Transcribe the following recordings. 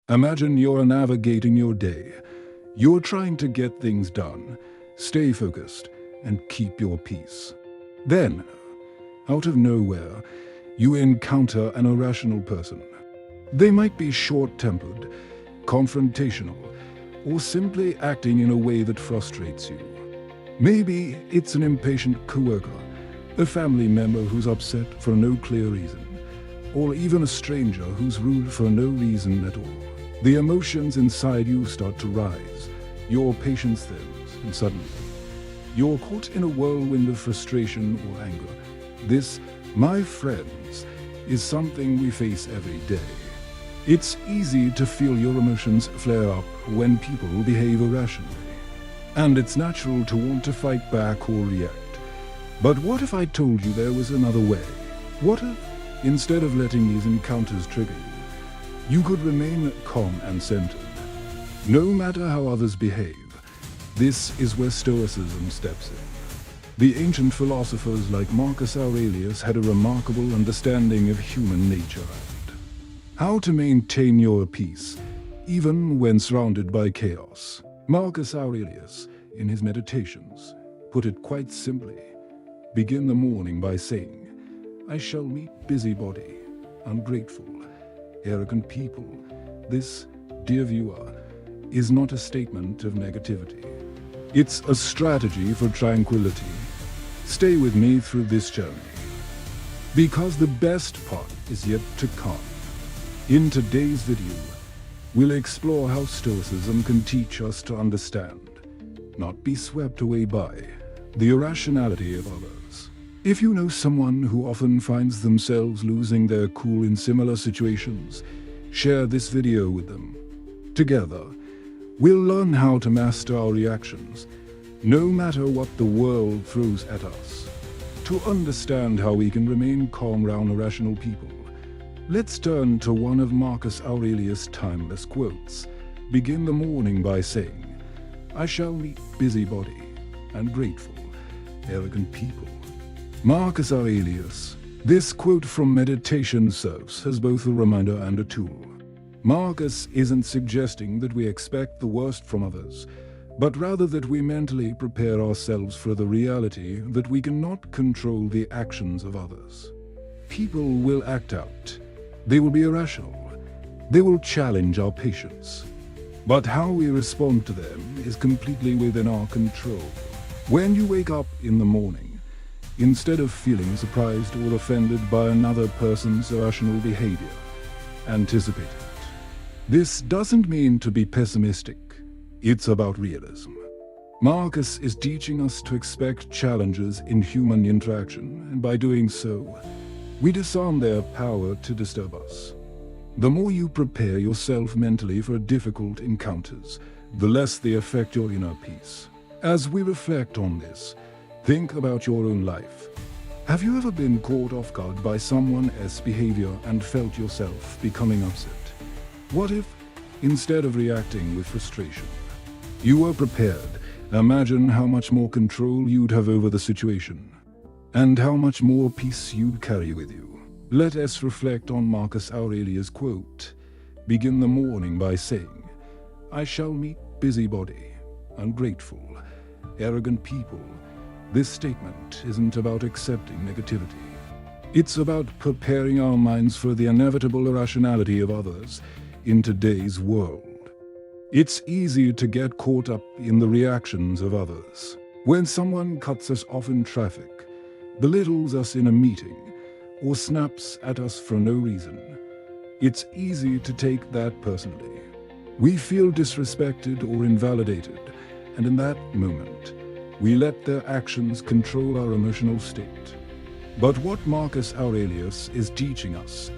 Imagine you're navigating your day. You're trying to get things done, stay focused, and keep your peace. Then, out of nowhere, you encounter an irrational person. They might be short-tempered, confrontational, or simply acting in a way that frustrates you. Maybe it's an impatient coworker, a family member who's upset for no clear reason, or even a stranger who's rude for no reason at all. The emotions inside you start to rise, your patience thins, and suddenly, you're caught in a whirlwind of frustration or anger. This, my friends, is something we face every day. It's easy to feel your emotions flare up when people behave irrationally. And it's natural to want to fight back or react. But what if I told you there was another way? What if, instead of letting these encounters trigger you could remain calm and centered? No matter how others behave, this is where Stoicism steps in. The ancient philosophers like Marcus Aurelius had a remarkable understanding of human nature and how to maintain your peace, even when surrounded by chaos. Marcus Aurelius, in his Meditations, put it quite simply: begin the morning by saying, "I shall meet busybody, ungrateful, arrogant people." This, dear viewer, is not a statement of negativity. It's a strategy for tranquility. Stay with me through this journey, because the best part is yet to come. In today's video, we'll explore how Stoicism can teach us to understand, not be swept away by, the irrationality of others. If you know someone who often finds themselves losing their cool in similar situations, share this video with them. Together, we'll learn how to master our reactions, no matter what the world throws at us. To understand how we can remain calm around irrational people, let's turn to one of Marcus Aurelius' timeless quotes. Begin the morning by saying, "I shall meet busybody, ungrateful, arrogant people." Marcus Aurelius. This quote from Meditation serves as both a reminder and a tool. Marcus isn't suggesting that we expect the worst from others, but rather that we mentally prepare ourselves for the reality that we cannot control the actions of others. People will act out. They will be irrational. They will challenge our patience. But how we respond to them is completely within our control. When you wake up in the morning, instead of feeling surprised or offended by another person's irrational behavior, anticipate it. This doesn't mean to be pessimistic. It's about realism. Marcus is teaching us to expect challenges in human interaction, and by doing so, we disarm their power to disturb us. The more you prepare yourself mentally for difficult encounters, the less they affect your inner peace. As we reflect on this, think about your own life. Have you ever been caught off guard by someone else's behavior and felt yourself becoming upset? What if, instead of reacting with frustration, you were prepared? Imagine how much more control you'd have over the situation, and how much more peace you'd carry with you. Let us reflect on Marcus Aurelius' quote. Begin the morning by saying, "I shall meet busybody, ungrateful, arrogant people." This statement isn't about accepting negativity. It's about preparing our minds for the inevitable irrationality of others in today's world. It's easy to get caught up in the reactions of others. When someone cuts us off in traffic, belittles us in a meeting, or snaps at us for no reason, it's easy to take that personally. We feel disrespected or invalidated, and in that moment, we let their actions control our emotional state. But what Marcus Aurelius is teaching us,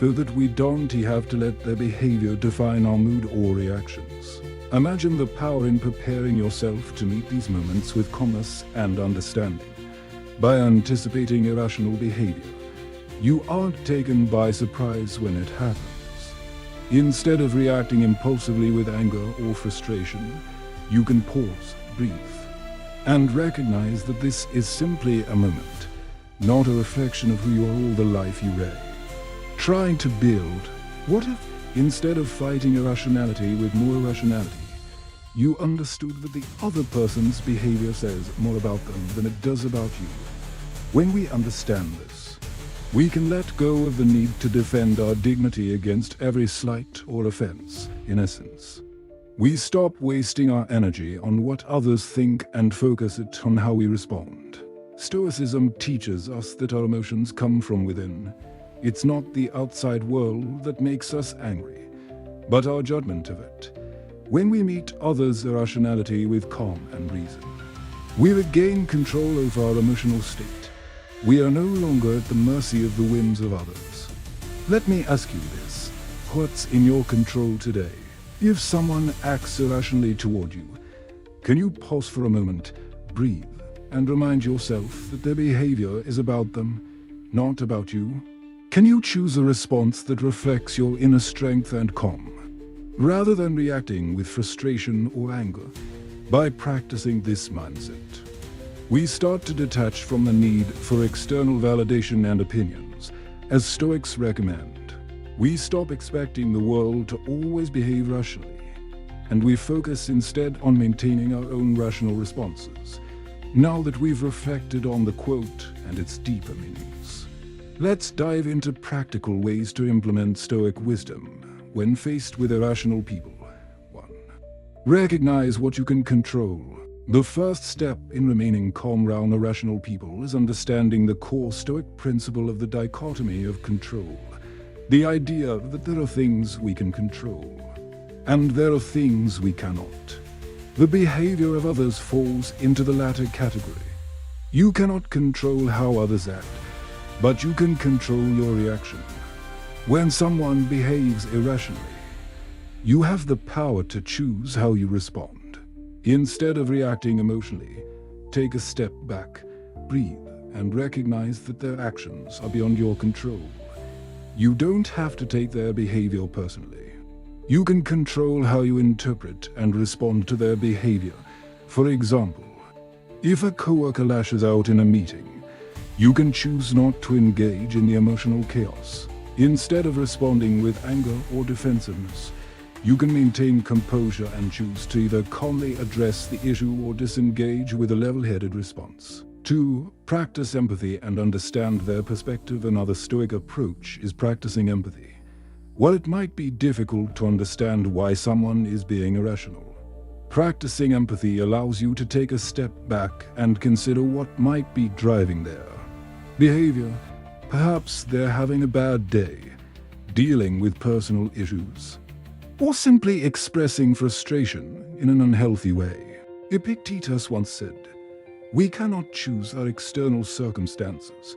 so that we don't have to let their behavior define our mood or reactions. Imagine the power in preparing yourself to meet these moments with calmness and understanding. By anticipating irrational behavior, you aren't taken by surprise when it happens. Instead of reacting impulsively with anger or frustration, you can pause, breathe, and recognize that this is simply a moment, not a reflection of who you are or the life you reign. Trying to build. What if, Instead of fighting irrationality with more irrationality, you understood that the other person's behavior says more about them than it does about you. When we understand this, we can let go of the need to defend our dignity against every slight or offense, in essence. We stop wasting our energy on what others think and focus it on how we respond. Stoicism teaches us that our emotions come from within. It's not the outside world that makes us angry, but our judgment of it. When we meet others' irrationality with calm and reason, we regain control over our emotional state. We are no longer at the mercy of the whims of others. Let me ask you this: what's in your control today? If someone acts irrationally toward you, can you pause for a moment, breathe, and remind yourself that their behavior is about them, not about you? Can you choose a response that reflects your inner strength and calm, rather than reacting with frustration or anger? By practicing this mindset, we start to detach from the need for external validation and opinions, as Stoics recommend. We stop expecting the world to always behave rationally, and we focus instead on maintaining our own rational responses, now that we've reflected on the quote and its deeper meanings. Let's dive into practical ways to implement Stoic wisdom when faced with irrational people. 1. Recognize what you can control. The first step in remaining calm around irrational people is understanding the core Stoic principle of the dichotomy of control. The idea that there are things we can control, and there are things we cannot. The behavior of others falls into the latter category. You cannot control how others act, but you can control your reaction. When someone behaves irrationally, you have the power to choose how you respond. Instead of reacting emotionally, take a step back, breathe, and recognize that their actions are beyond your control. You don't have to take their behavior personally. You can control how you interpret and respond to their behavior. For example, if a coworker lashes out in a meeting, you can choose not to engage in the emotional chaos. Instead of responding with anger or defensiveness, you can maintain composure and choose to either calmly address the issue or disengage with a level-headed response. 2. Practice empathy and understand their perspective. Another Stoic approach is practicing empathy. While it might be difficult to understand why someone is being irrational, practicing empathy allows you to take a step back and consider what might be driving their behavior. Perhaps they're having a bad day, dealing with personal issues, or simply expressing frustration in an unhealthy way. Epictetus once said, "We cannot choose our external circumstances,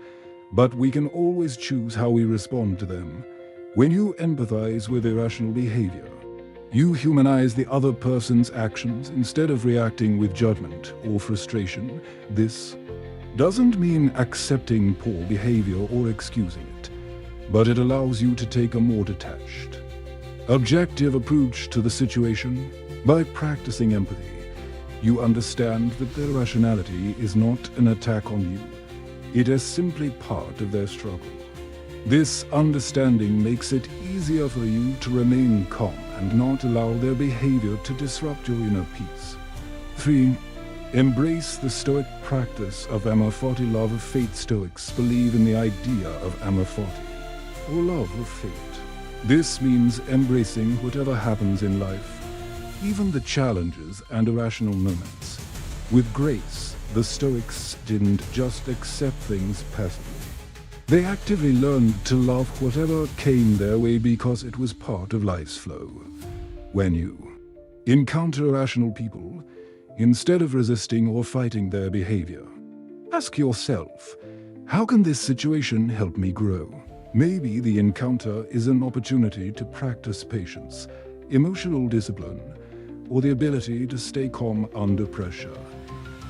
but we can always choose how we respond to them." When you empathize with irrational behavior, you humanize the other person's actions instead of reacting with judgment or frustration. This doesn't mean accepting poor behavior or excusing it, but it allows you to take a more detached, objective approach to the situation. By practicing empathy, you understand that their irrationality is not an attack on you. It is simply part of their struggle. This understanding makes it easier for you to remain calm and not allow their behavior to disrupt your inner peace. 3. Embrace the Stoic practice of Amor Fati, love of fate. Stoics believe in the idea of Amor Fati, or love of fate. This means embracing whatever happens in life, even the challenges and irrational moments, with grace. The Stoics didn't just accept things passively. They actively learned to love whatever came their way because it was part of life's flow. When you encounter irrational people, instead of resisting or fighting their behavior, ask yourself, how can this situation help me grow? Maybe the encounter is an opportunity to practice patience, emotional discipline, or the ability to stay calm under pressure.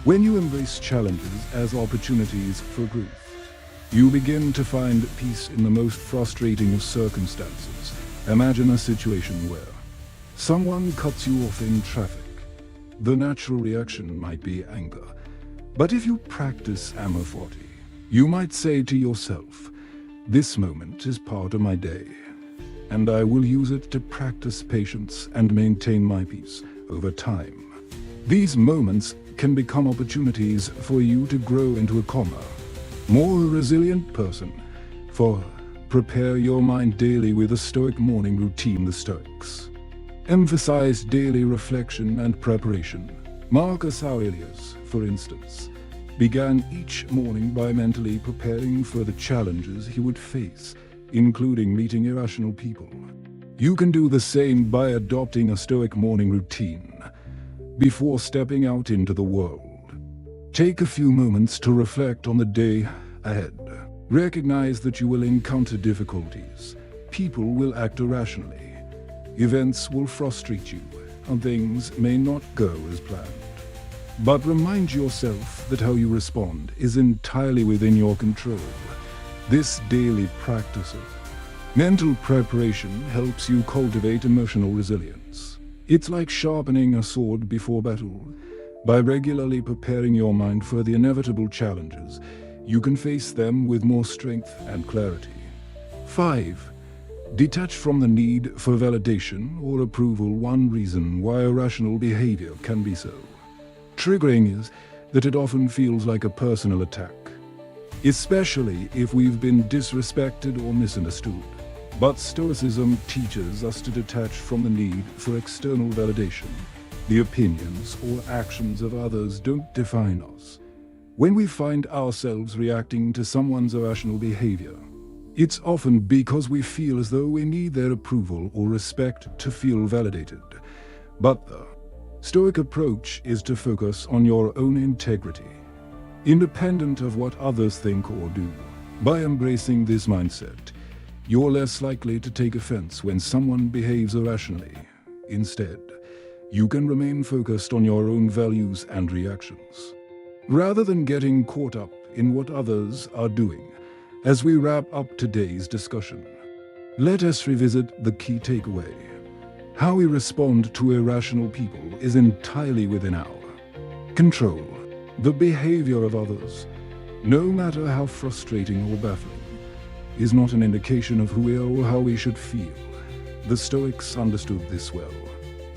When you embrace challenges as opportunities for growth, you begin to find peace in the most frustrating of circumstances. Imagine a situation where someone cuts you off in traffic. The natural reaction might be anger. But if you practice Amor Fati, you might say to yourself, "This moment is part of my day. and I will use it to practice patience and maintain my peace over time. These moments can become opportunities for you to grow into a calmer, more resilient person. For prepare your mind daily with a Stoic morning routine. The Stoics emphasize daily reflection and preparation. Marcus Aurelius, for instance, began each morning by mentally preparing for the challenges he would face, including meeting irrational people. You can do the same by adopting a Stoic morning routine before stepping out into the world. Take a few moments to reflect on the day ahead. Recognize that you will encounter difficulties. People will act irrationally. Events will frustrate you, and things may not go as planned. But remind yourself that how you respond is entirely within your control. This daily practice of mental preparation helps you cultivate emotional resilience. It's like sharpening a sword before battle. By regularly preparing your mind for the inevitable challenges, you can face them with more strength and clarity. 5. Detach from the need for validation or approval. One reason why irrational behavior can be so triggering is that it often feels like a personal attack, especially if we've been disrespected or misunderstood. But Stoicism teaches us to detach from the need for external validation. The opinions or actions of others don't define us. When we find ourselves reacting to someone's irrational behavior, it's often because we feel as though we need their approval or respect to feel validated. But the Stoic approach is to focus on your own integrity, independent of what others think or do. By embracing this mindset, you're less likely to take offense when someone behaves irrationally. Instead, you can remain focused on your own values and reactions, rather than getting caught up in what others are doing. As we wrap up today's discussion, let us revisit the key takeaway. How we respond to irrational people is entirely within our control. The behavior of others, no matter how frustrating or baffling, is not an indication of who we are or how we should feel. The Stoics understood this well,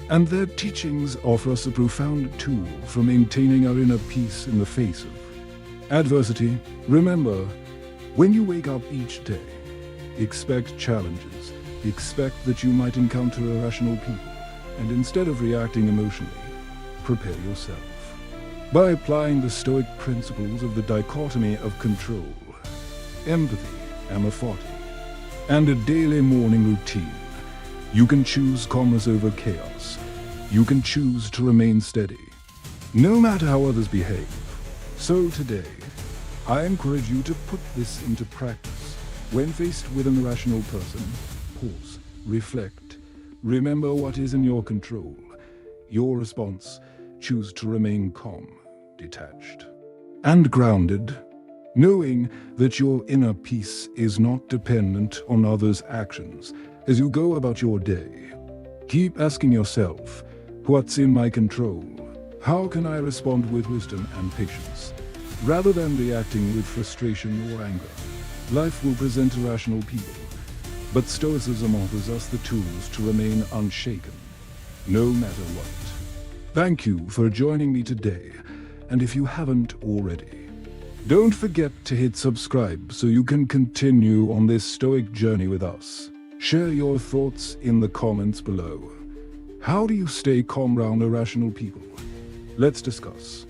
and their teachings offer us a profound tool for maintaining our inner peace in the face of adversity. Remember, when you wake up each day, expect challenges. Expect that you might encounter irrational people, and instead of reacting emotionally, prepare yourself. By applying the Stoic principles of the dichotomy of control, empathy, Amor Fati, and a daily morning routine, you can choose calmness over chaos. You can choose to remain steady, no matter how others behave. So today, I encourage you to put this into practice. When faced with an irrational person, pause, reflect, remember what is in your control. Your response: choose to remain calm, detached, and grounded, knowing that your inner peace is not dependent on others' actions. As you go about your day, keep asking yourself, what's in my control? How can I respond with wisdom and patience, rather than reacting with frustration or anger? Life will present irrational people, but Stoicism offers us the tools to remain unshaken, no matter what. Thank you for joining me today, and if you haven't already, don't forget to hit subscribe so you can continue on this Stoic journey with us. Share your thoughts in the comments below. How do you stay calm around irrational people? Let's discuss.